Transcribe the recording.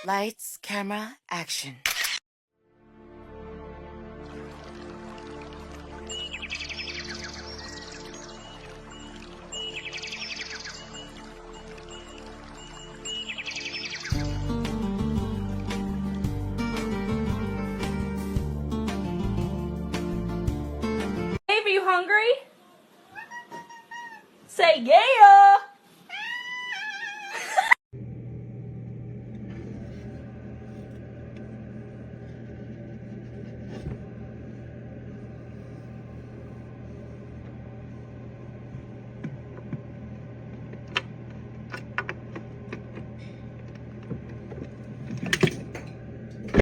Lights, camera, action. Dave, are you hungry? Say yeah!